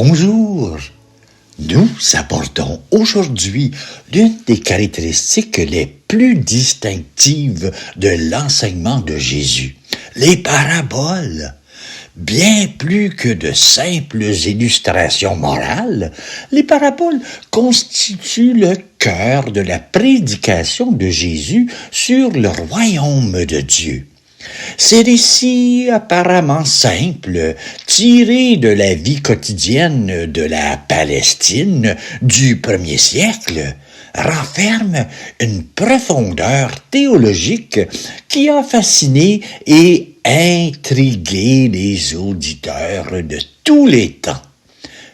Bonjour! Nous abordons aujourd'hui l'une des caractéristiques les plus distinctives de l'enseignement de Jésus, les paraboles. Bien plus que de simples illustrations morales, les paraboles constituent le cœur de la prédication de Jésus sur le royaume de Dieu. Ces récits apparemment simples, tirés de la vie quotidienne de la Palestine du 1er siècle, renferment une profondeur théologique qui a fasciné et intrigué les auditeurs de tous les temps.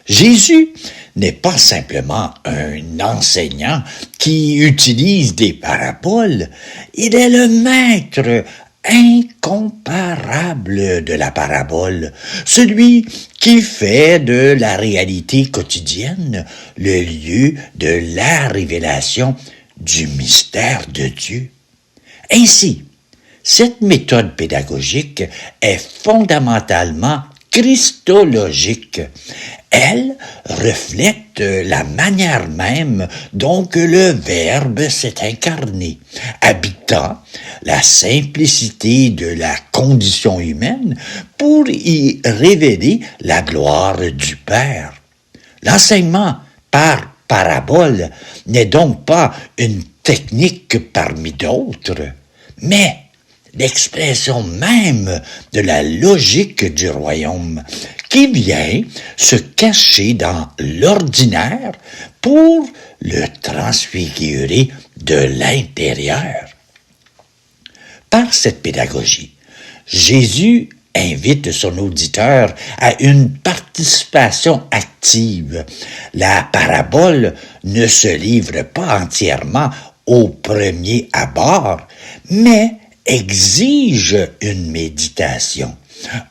Jésus n'est pas simplement un enseignant qui utilise des paraboles, il est le maître incomparable de la parabole, celui qui fait de la réalité quotidienne le lieu de la révélation du mystère de Dieu. Ainsi, cette méthode pédagogique est fondamentalement christologique. Elle reflète la manière même dont le Verbe s'est incarné, habitant la simplicité de la condition humaine pour y révéler la gloire du Père. L'enseignement par parabole n'est donc pas une technique parmi d'autres, mais l'expression même de la logique du royaume qui vient se cacher dans l'ordinaire pour le transfigurer de l'intérieur. Par cette pédagogie, Jésus invite son auditeur à une participation active. La parabole ne se livre pas entièrement au premier abord, mais exige une méditation,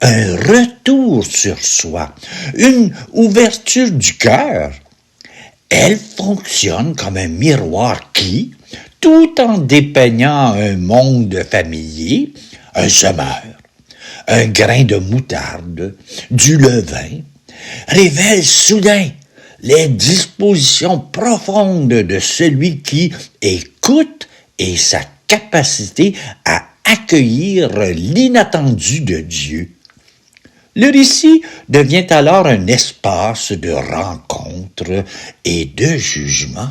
un retour sur soi, une ouverture du cœur. Elle fonctionne comme un miroir qui, tout en dépeignant un monde familier, un semeur, un grain de moutarde, du levain, révèle soudain les dispositions profondes de celui qui écoute et sa capacité à accueillir l'inattendu de Dieu. Le récit devient alors un espace de rencontre et de jugement,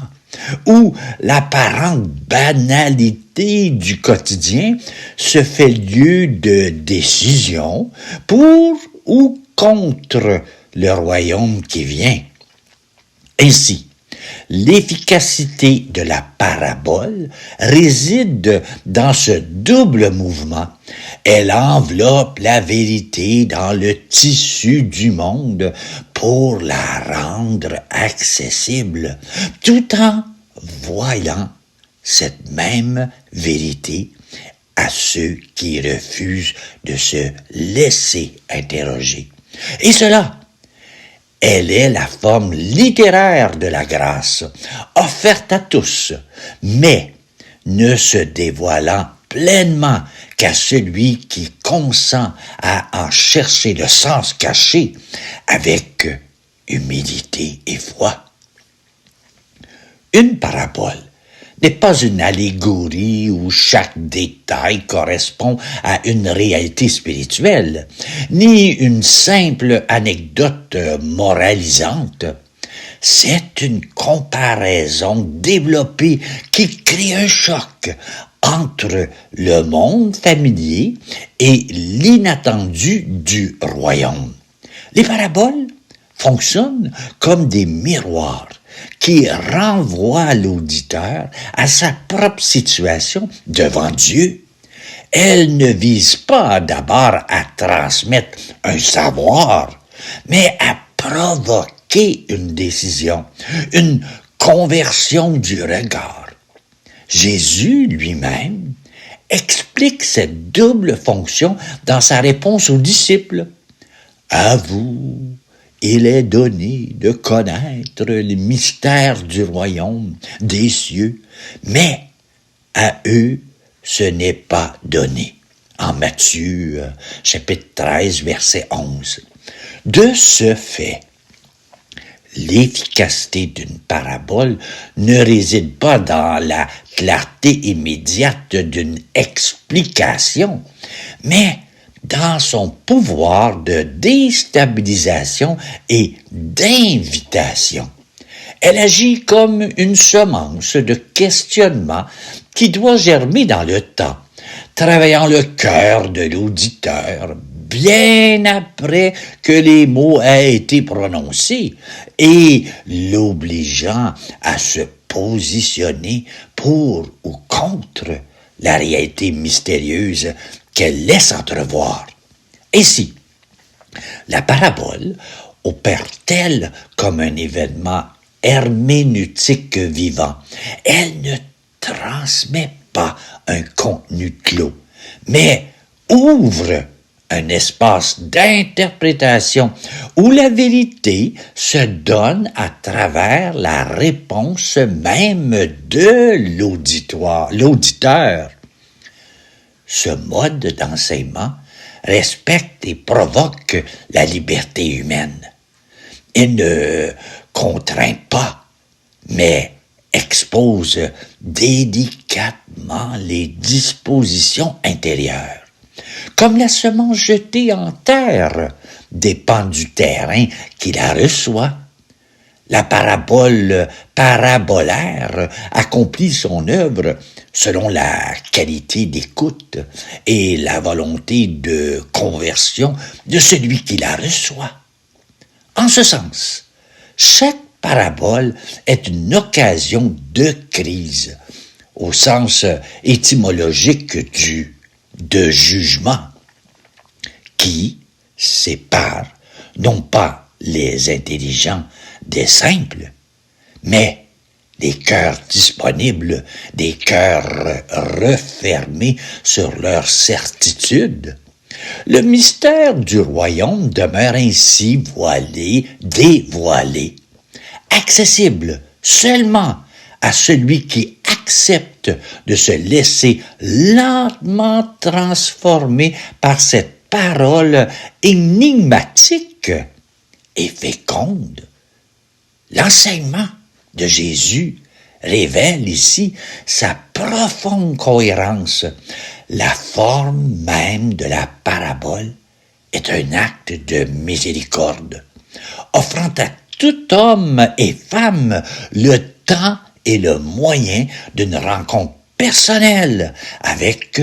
où l'apparente banalité du quotidien se fait lieu de décision pour ou contre le royaume qui vient. Ainsi, l'efficacité de la parabole réside dans ce double mouvement. Elle enveloppe la vérité dans le tissu du monde pour la rendre accessible, tout en voyant cette même vérité à ceux qui refusent de se laisser interroger. Et cela, elle est la forme littéraire de la grâce, offerte à tous, mais ne se dévoilant pleinement qu'à celui qui consent à en chercher le sens caché avec humilité et foi. Une parabole n'est pas une allégorie où chaque détail correspond à une réalité spirituelle, ni une simple anecdote moralisante. C'est une comparaison développée qui crée un choc entre le monde familier et l'inattendu du royaume. Les paraboles fonctionnent comme des miroirs qui renvoie l'auditeur à sa propre situation devant Dieu. Elle ne vise pas d'abord à transmettre un savoir, mais à provoquer une décision, une conversion du regard. Jésus lui-même explique cette double fonction dans sa réponse aux disciples. À vous, il est donné de connaître les mystères du royaume des cieux, mais à eux, ce n'est pas donné. En Matthieu, chapitre 13, verset 11. De ce fait, L'efficacité d'une parabole ne réside pas dans la clarté immédiate d'une explication, mais dans son pouvoir de déstabilisation et d'invitation. Elle agit comme une semence de questionnement qui doit germer dans le temps, travaillant le cœur de l'auditeur bien après que les mots aient été prononcés et l'obligeant à se positionner pour ou contre la réalité mystérieuse qu'elle laisse entrevoir. Ainsi, la parabole opère-t-elle comme un événement herméneutique vivant? Elle ne transmet pas un contenu clos, mais ouvre un espace d'interprétation où la vérité se donne à travers la réponse même de l'auditeur. Ce mode d'enseignement respecte et provoque la liberté humaine. Il ne contraint pas, mais expose délicatement les dispositions intérieures. Comme la semence jetée en terre dépend du terrain qui la reçoit, la parabole parabolaire accomplit son œuvre selon la qualité d'écoute et la volonté de conversion de celui qui la reçoit. En ce sens, chaque parabole est une occasion de crise, au sens étymologique de jugement, qui sépare non pas les intelligents des simples, mais des cœurs disponibles, des cœurs refermés sur leur certitude. Le mystère du royaume demeure ainsi voilé, dévoilé, accessible seulement à celui qui accepte de se laisser lentement transformer par cette parole énigmatique et féconde. L'enseignement de Jésus révèle ici sa profonde cohérence. La forme même de la parabole est un acte de miséricorde, offrant à tout homme et femme le temps et le moyen d'une rencontre personnelle avec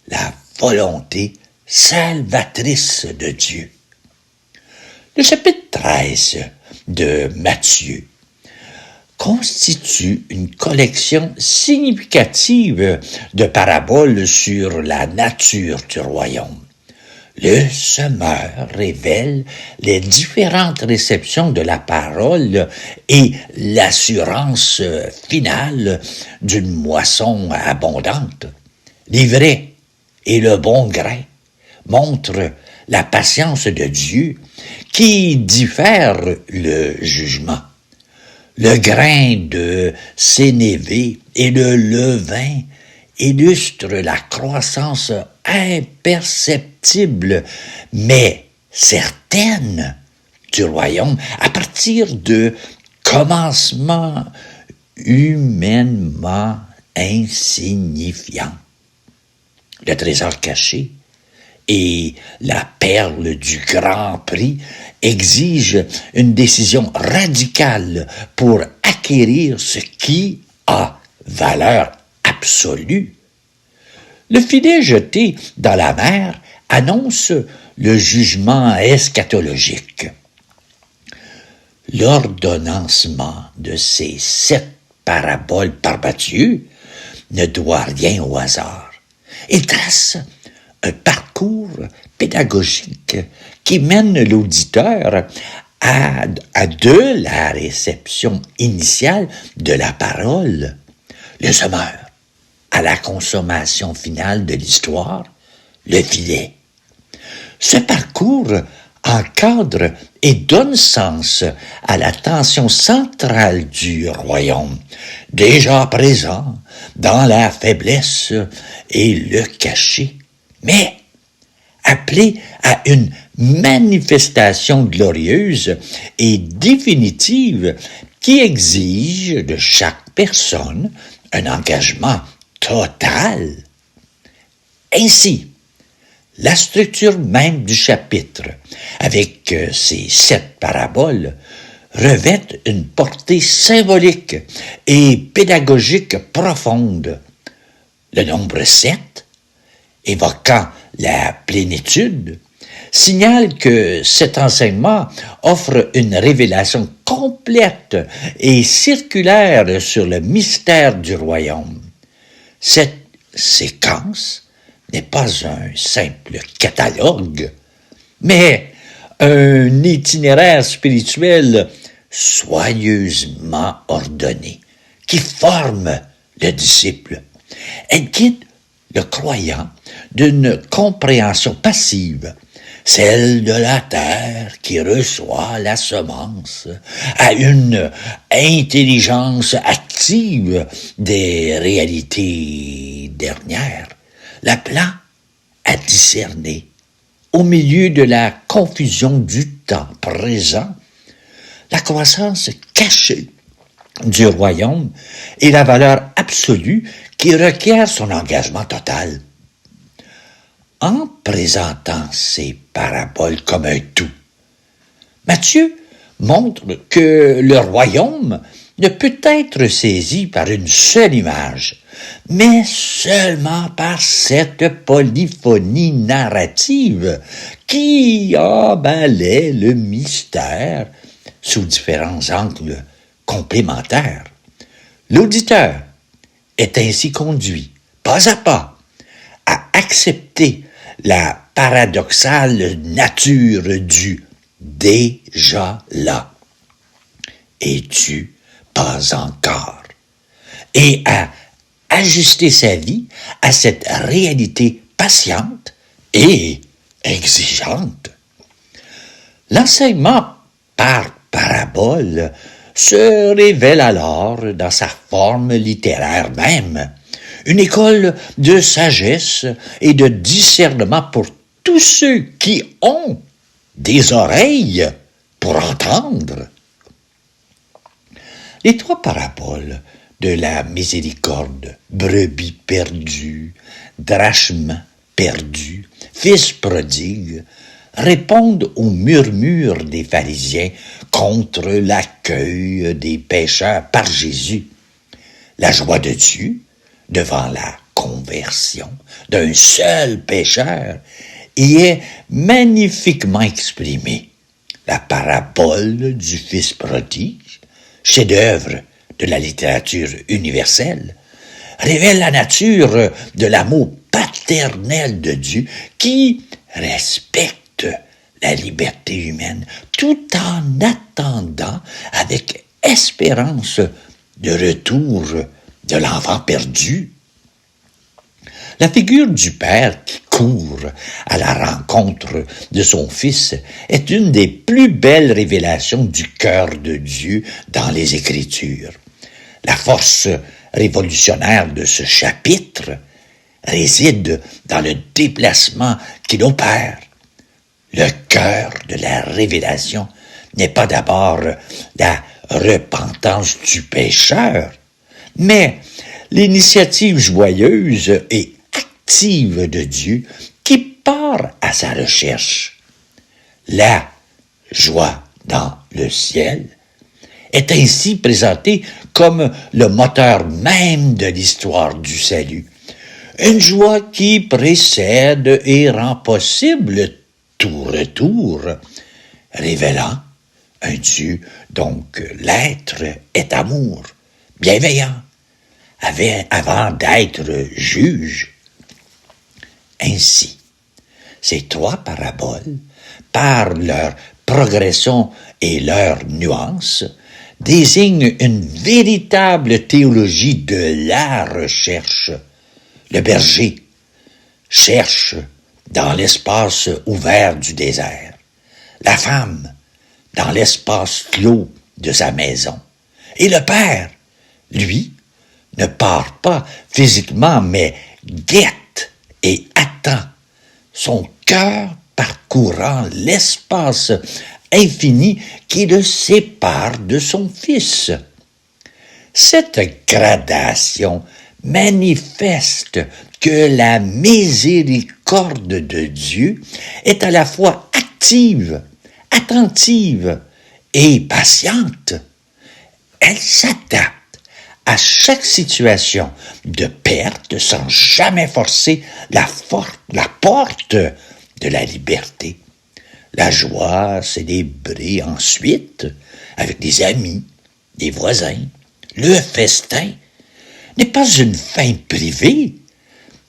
la volonté salvatrice de Dieu. Le chapitre 13 de Matthieu constitue une collection significative de paraboles sur la nature du royaume. Le semeur révèle les différentes réceptions de la parole et l'assurance finale d'une moisson abondante. L'ivraie et le bon grain montrent la patience de Dieu qui diffère le jugement. Le grain de sénévé et le levain illustrent la croissance imperceptible, mais certaine du royaume à partir de commencements humainement insignifiants. Le trésor caché et la perle du grand prix exigent une décision radicale pour acquérir ce qui a valeur absolue. Le filet jeté dans la mer annonce le jugement eschatologique. L'ordonnancement de ces 7 paraboles par Matthieu ne doit rien au hasard. Il trace un parcours pédagogique qui mène l'auditeur de la réception initiale de la parole, le semeur, à la consommation finale de l'histoire, le filet. Ce parcours encadre et donne sens à la tension centrale du royaume, déjà présent dans la faiblesse et le cachet, mais appelé à une manifestation glorieuse et définitive qui exige de chaque personne un engagement total. Ainsi, la structure même du chapitre, avec ses 7 paraboles, revêt une portée symbolique et pédagogique profonde. Le nombre 7, évoquant la plénitude, signale que cet enseignement offre une révélation complète et circulaire sur le mystère du royaume. Cette séquence n'est pas un simple catalogue, mais un itinéraire spirituel soigneusement ordonné qui forme le disciple. Elle guide le croyant d'une compréhension passive, celle de la terre qui reçoit la semence, à une intelligence active des réalités dernières, l'appelant à discerner, au milieu de la confusion du temps présent, la croissance cachée du royaume et la valeur absolue qui requiert son engagement total. En présentant ces paraboles comme un tout, Matthieu montre que le royaume ne peut être saisi par une seule image, mais seulement par cette polyphonie narrative qui emballait le mystère sous différents angles complémentaires. L'auditeur est ainsi conduit, pas à pas, à accepter la paradoxale nature du « déjà là » et du « pas encore » et à ajuster sa vie à cette réalité patiente et exigeante. L'enseignement par parabole se révèle alors dans sa forme littéraire même, une école de sagesse et de discernement pour tous ceux qui ont des oreilles pour entendre. Les 3 paraboles de la miséricorde, brebis perdue, drachme perdu, fils prodigue, répondent au murmure des pharisiens contre l'accueil des pécheurs par Jésus. La joie de Dieu devant la conversion d'un seul pécheur y est magnifiquement exprimée. La parabole du fils prodigue, chef-d'œuvre de la littérature universelle, révèle la nature de l'amour paternel de Dieu qui respecte la liberté humaine tout en attendant avec espérance le retour de l'enfant perdu. La figure du père qui court à la rencontre de son fils est une des plus belles révélations du cœur de Dieu dans les Écritures. La force révolutionnaire de ce chapitre réside dans le déplacement qu'il opère. Le cœur de la révélation n'est pas d'abord la repentance du pécheur, mais l'initiative joyeuse et active de Dieu qui part à sa recherche. La joie dans le ciel est ainsi présentée comme le moteur même de l'histoire du salut. Une joie qui précède et rend possible tout retour, révélant un Dieu dont l'être est amour, bienveillant, avant d'être juge. Ainsi, ces 3 paraboles, par leur progression et leurs nuances, désignent une véritable théologie de la recherche. Le berger cherche dans l'espace ouvert du désert, la femme dans l'espace clos de sa maison, et le père, lui, ne part pas physiquement, mais guette et attend, son cœur parcourant l'espace infini qui le sépare de son Fils. Cette gradation manifeste que la miséricorde de Dieu est à la fois active, attentive et patiente. Elle s'adapte à chaque situation de perte sans jamais forcer la porte de la liberté. La joie célébrée ensuite avec des amis, des voisins, le festin, n'est pas une fin privée,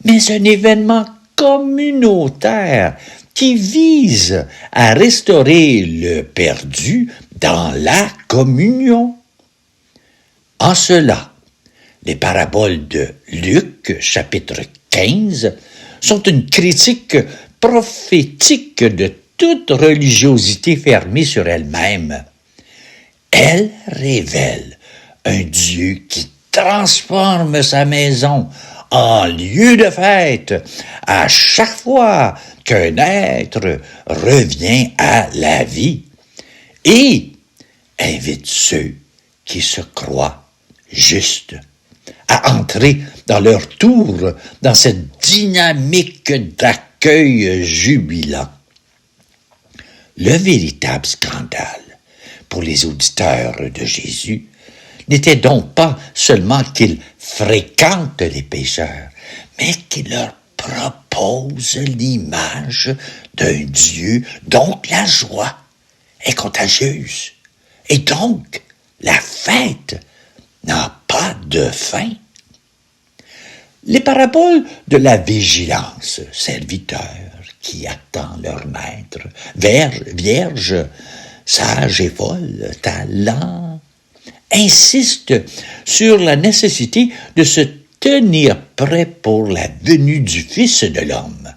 mais un événement communautaire qui vise à restaurer le perdu dans la communion. En cela, les paraboles de Luc, chapitre 15, sont une critique prophétique de toute religiosité fermée sur elle-même. Elles révèlent un Dieu qui transforme sa maison en lieu de fête à chaque fois qu'un être revient à la vie et invite ceux qui se croient justes à entrer dans leur tour dans cette dynamique d'accueil jubilant. Le véritable scandale pour les auditeurs de Jésus n'était donc pas seulement qu'il fréquente les pécheurs, mais qu'il leur propose l'image d'un Dieu dont la joie est contagieuse. Et donc, la fête n'a pas de fin. Les paraboles de la vigilance, serviteur qui attend leur maître, vierge, sage et folle, talent, insiste sur la nécessité de se tenir prêt pour la venue du Fils de l'homme.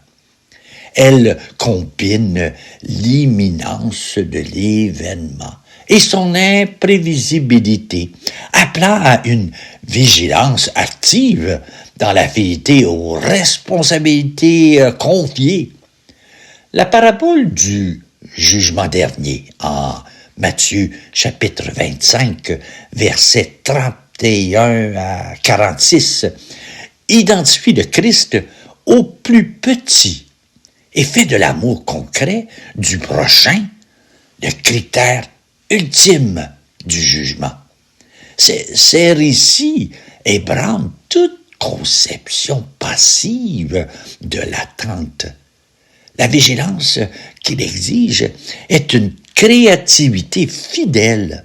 Elle combine l'imminence de l'événement et son imprévisibilité, appelant à une vigilance active dans la fidélité aux responsabilités confiées. La parabole du jugement dernier en Matthieu chapitre 25, versets 31 à 46, identifie le Christ au plus petit et fait de l'amour concret du prochain le critère ultime du jugement. Ces récits ébranlent toute conception passive de l'attente. La vigilance qu'il exige est une créativité fidèle,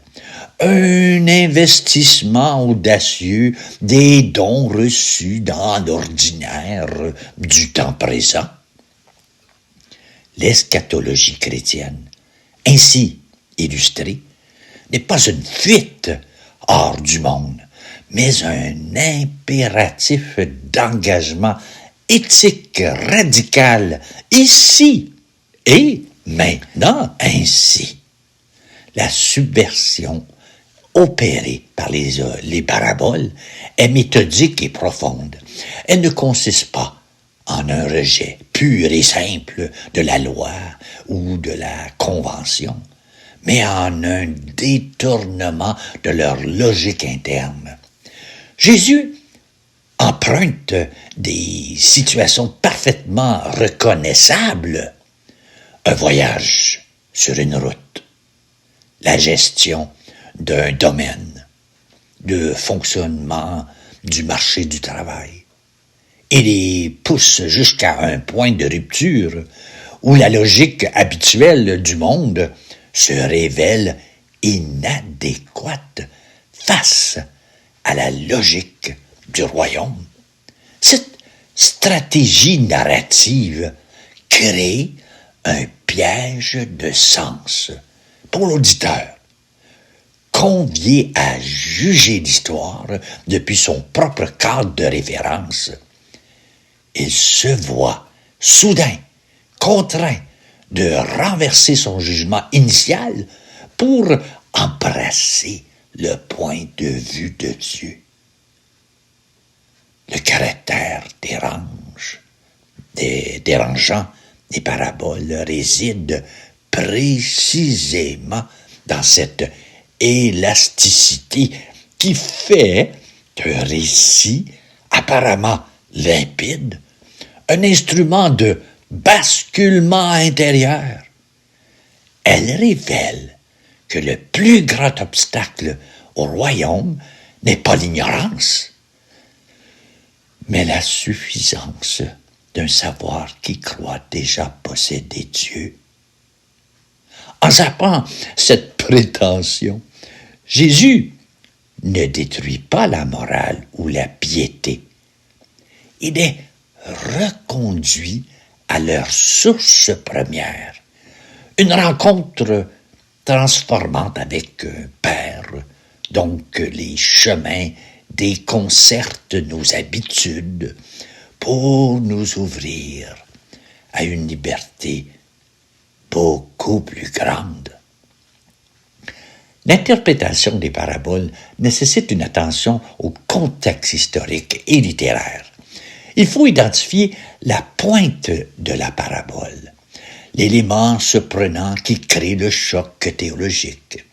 un investissement audacieux des dons reçus dans l'ordinaire du temps présent. L'eschatologie chrétienne, ainsi illustrée, n'est pas une fuite hors du monde, mais un impératif d'engagement éthique radical ici et maintenant ainsi. La subversion opérée par les paraboles est méthodique et profonde. Elle ne consiste pas en un rejet pur et simple de la loi ou de la convention, mais en un détournement de leur logique interne. Jésus emprunte des situations parfaitement reconnaissables. Un voyage sur une route, la gestion d'un domaine, le fonctionnement du marché du travail, et les pousse jusqu'à un point de rupture où la logique habituelle du monde se révèle inadéquate face à la logique du royaume. Cette stratégie narrative crée un piège de sens pour l'auditeur, convié à juger l'histoire depuis son propre cadre de référence. Il se voit soudain contraint de renverser son jugement initial pour embrasser le point de vue de Dieu. Le caractère dérangeant Les paraboles résident précisément dans cette élasticité qui fait d'un récit apparemment limpide un instrument de basculement intérieur. Elle révèle que le plus grand obstacle au royaume n'est pas l'ignorance, mais la suffisance d'un savoir qui croit déjà posséder Dieu. En zappant cette prétention, Jésus ne détruit pas la morale ou la piété. Il est reconduit à leur source première, une rencontre transformante avec un Père, donc les chemins déconcertent nos habitudes pour nous ouvrir à une liberté beaucoup plus grande. L'interprétation des paraboles nécessite une attention au contexte historique et littéraire. Il faut identifier la pointe de la parabole, l'élément surprenant qui crée le choc théologique.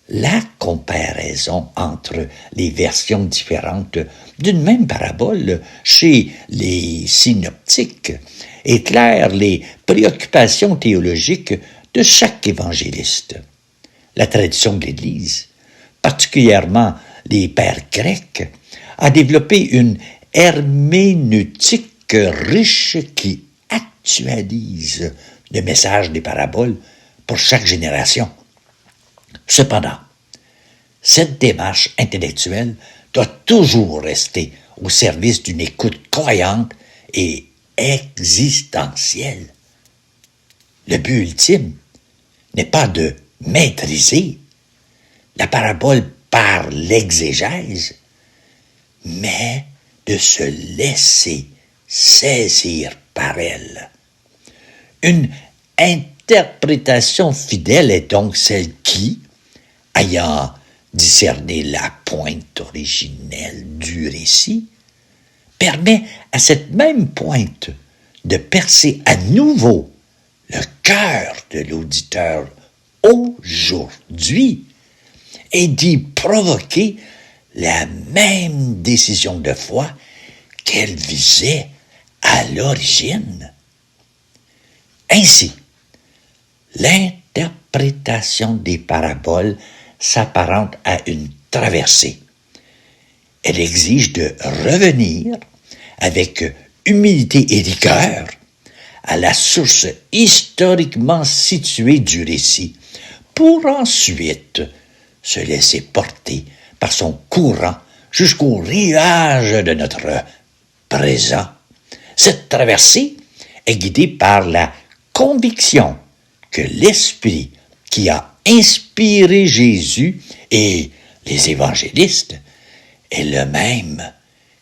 La comparaison entre les versions différentes d'une même parabole chez les synoptiques éclaire les préoccupations théologiques de chaque évangéliste. La tradition de l'Église, particulièrement les pères grecs, a développé une herméneutique riche qui actualise le message des paraboles pour chaque génération. Cependant, cette démarche intellectuelle doit toujours rester au service d'une écoute croyante et existentielle. Le but ultime n'est pas de maîtriser la parabole par l'exégèse, mais de se laisser saisir par elle. Une interprétation fidèle est donc celle qui, ayant discerné la pointe originelle du récit, permet à cette même pointe de percer à nouveau le cœur de l'auditeur aujourd'hui et d'y provoquer la même décision de foi qu'elle visait à l'origine. Ainsi, l'interprétation des paraboles s'apparente à une traversée. Elle exige de revenir avec humilité et rigueur à la source historiquement située du récit, pour ensuite se laisser porter par son courant jusqu'au rivage de notre présent. Cette traversée est guidée par la conviction que l'Esprit qui a inspiré Jésus et les évangélistes est le même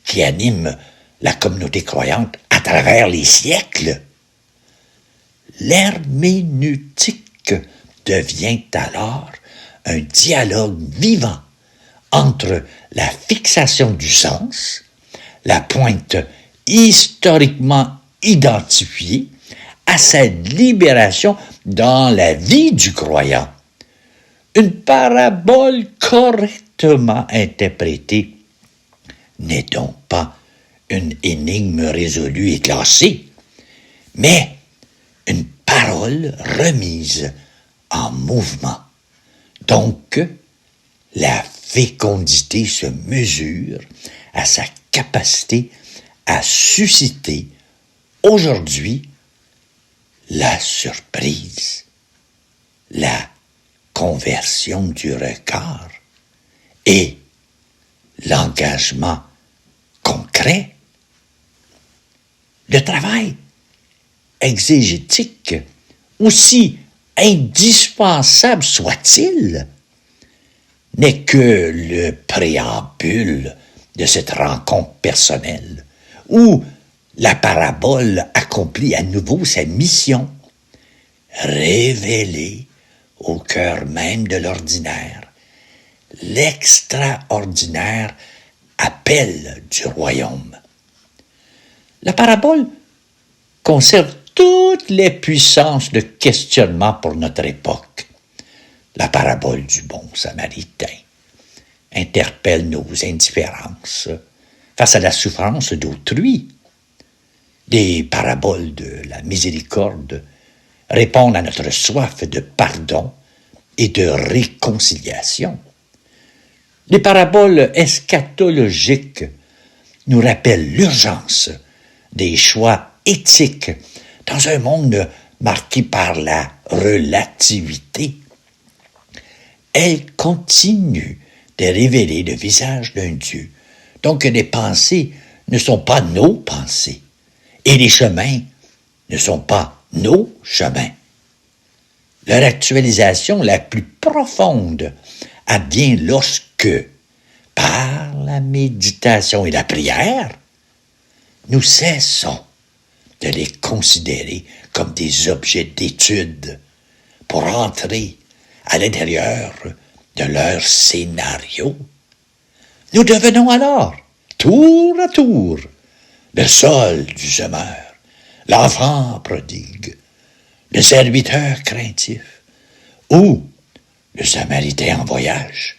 qui anime la communauté croyante à travers les siècles. L'herméneutique devient alors un dialogue vivant entre la fixation du sens, la pointe historiquement identifiée, à sa libération dans la vie du croyant. Une parabole correctement interprétée n'est donc pas une énigme résolue et classée, mais une parole remise en mouvement. Donc, la fécondité se mesure à sa capacité à susciter aujourd'hui la surprise, la conversion du regard et l'engagement concret. Le travail exégétique, aussi indispensable soit-il, n'est que le préambule de cette rencontre personnelle où la parabole accomplit à nouveau sa mission, révéler au cœur même de l'ordinaire l'extraordinaire appel du royaume. La parabole conserve toute toutes les puissances de questionnement pour notre époque. La parabole du bon samaritain interpelle nos indifférences face à la souffrance d'autrui. Les paraboles de la miséricorde répondent à notre soif de pardon et de réconciliation. Les paraboles eschatologiques nous rappellent l'urgence des choix éthiques dans un monde marqué par la relativité. Elles continuent de révéler le visage d'un Dieu, donc les pensées ne sont pas nos pensées, et les chemins ne sont pas nos chemins. Leur actualisation la plus profonde advient lorsque, par la méditation et la prière, nous cessons de les considérer comme des objets d'étude pour entrer à l'intérieur de leur scénario. Nous devenons alors, tour à tour, le sol du semeur, l'enfant prodigue, le serviteur craintif ou le samaritain en voyage.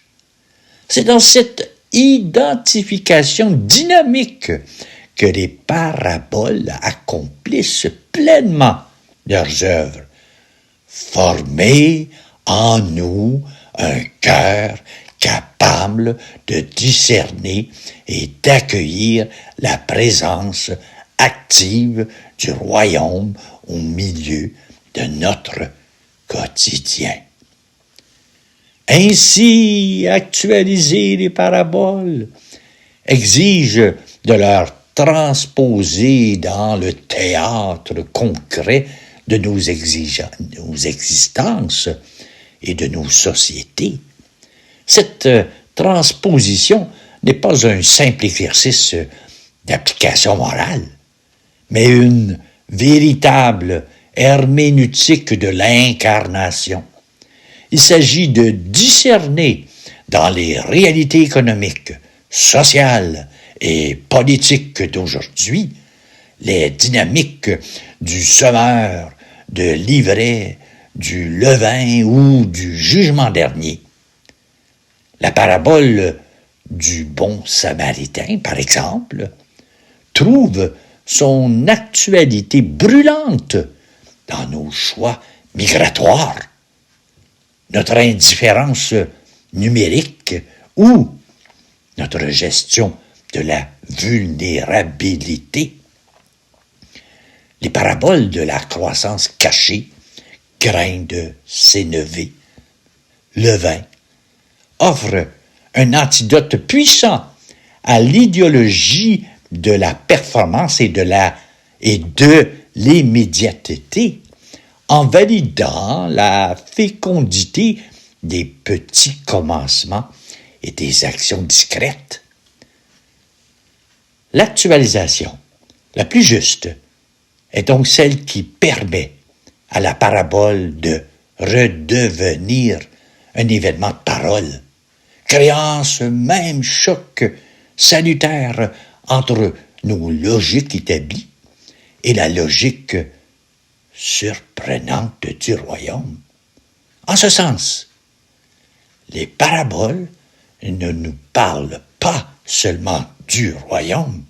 C'est dans cette identification dynamique que les paraboles accomplissent pleinement leurs œuvres, former en nous un cœur capable de discerner et d'accueillir la présence active du royaume au milieu de notre quotidien. Ainsi, actualiser les paraboles exige de leur transposer dans le théâtre concret de nos existences et de nos sociétés. Cette transposition n'est pas un simple exercice d'application morale, mais une véritable herméneutique de l'incarnation. Il s'agit de discerner dans les réalités économiques, sociales et politiques d'aujourd'hui les dynamiques du semeur, de l'ivraie, du levain ou du jugement dernier. La parabole du bon samaritain, par exemple, trouve son actualité brûlante dans nos choix migratoires, notre indifférence numérique ou notre gestion de la vulnérabilité. Les paraboles de la croissance cachée, grain de sénévé, levain, offrent un antidote puissant à l'idéologie de la performance et de l'immédiateté, en validant la fécondité des petits commencements et des actions discrètes. L'actualisation la plus juste est donc celle qui permet à la parabole de redevenir un événement de parole, créant ce même choc salutaire entre nos logiques établies et la logique surprenante du royaume. En ce sens, les paraboles ne nous parlent pas seulement du royaume,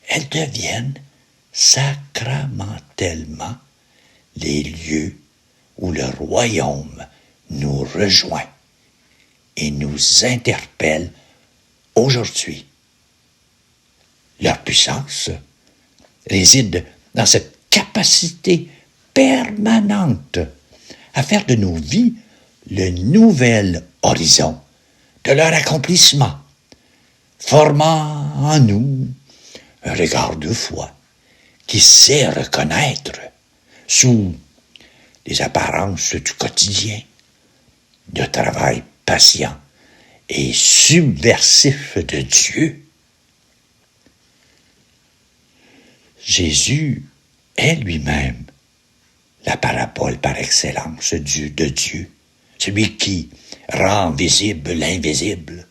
elles deviennent sacramentellement les lieux où le royaume nous rejoint et nous interpelle aujourd'hui. Leur puissance réside dans cette capacité permanente à faire de nos vies le nouvel horizon de leur accomplissement, formant en nous un regard de foi qui sait reconnaître sous les apparences du quotidien, de travail patient et subversif de Dieu. Jésus est lui-même la parabole par excellence de Dieu, celui qui rend visible l'invisible.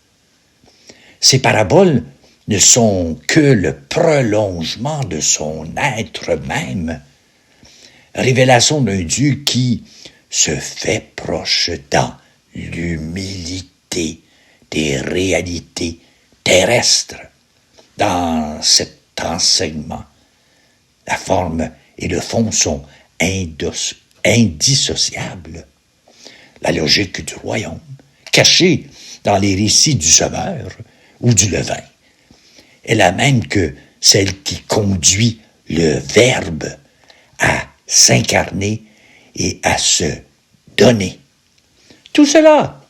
Ces paraboles ne sont que le prolongement de son être même, révélation d'un Dieu qui se fait proche dans l'humilité des réalités terrestres. Dans cet enseignement, la forme et le fond sont indissociables. La logique du royaume, cachée dans les récits du semeur ou du levain, est la même que celle qui conduit le Verbe à s'incarner et à se donner. Tout cela,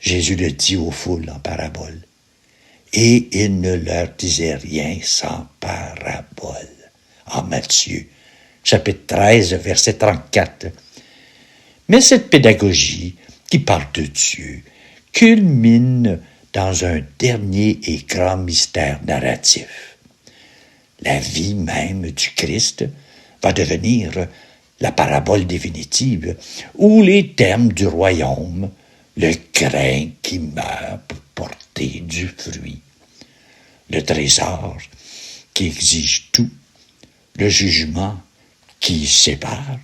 Jésus le dit aux foules en parabole, et il ne leur disait rien sans parabole. En Matthieu, chapitre 13, verset 34. Mais cette pédagogie qui parle de Dieu culmine dans un dernier et grand mystère narratif. La vie même du Christ va devenir la parabole définitive où les termes du royaume, le grain qui meurt pour porter du fruit, le trésor qui exige tout, le jugement qui sépare,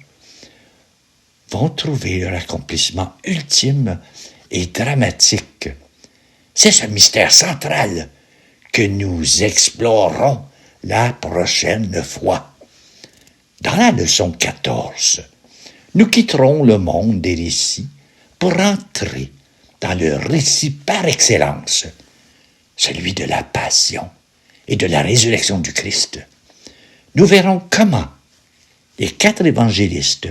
vont trouver leur accomplissement ultime et dramatique. C'est ce mystère central que nous explorerons la prochaine fois. Dans la leçon 14, nous quitterons le monde des récits pour entrer dans le récit par excellence, celui de la passion et de la résurrection du Christ. Nous verrons comment les 4 évangélistes,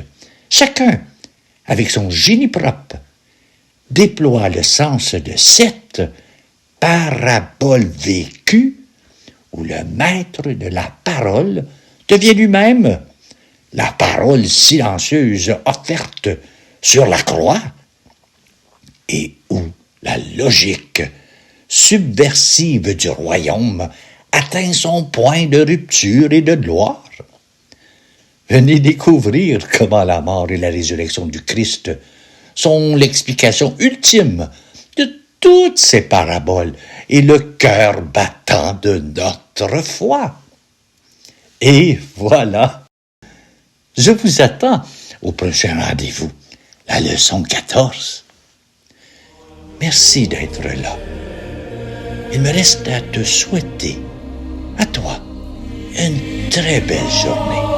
chacun avec son génie propre, déploie le sens de cette parabole vécue où le maître de la parole devient lui-même la parole silencieuse offerte sur la croix et où la logique subversive du royaume atteint son point de rupture et de gloire. Venez découvrir comment la mort et la résurrection du Christ sont l'explication ultime de toutes ces paraboles et le cœur battant de notre foi. Et voilà, je vous attends au prochain rendez-vous, la leçon 14. Merci d'être là. Il me reste à te souhaiter, à toi, une très belle journée.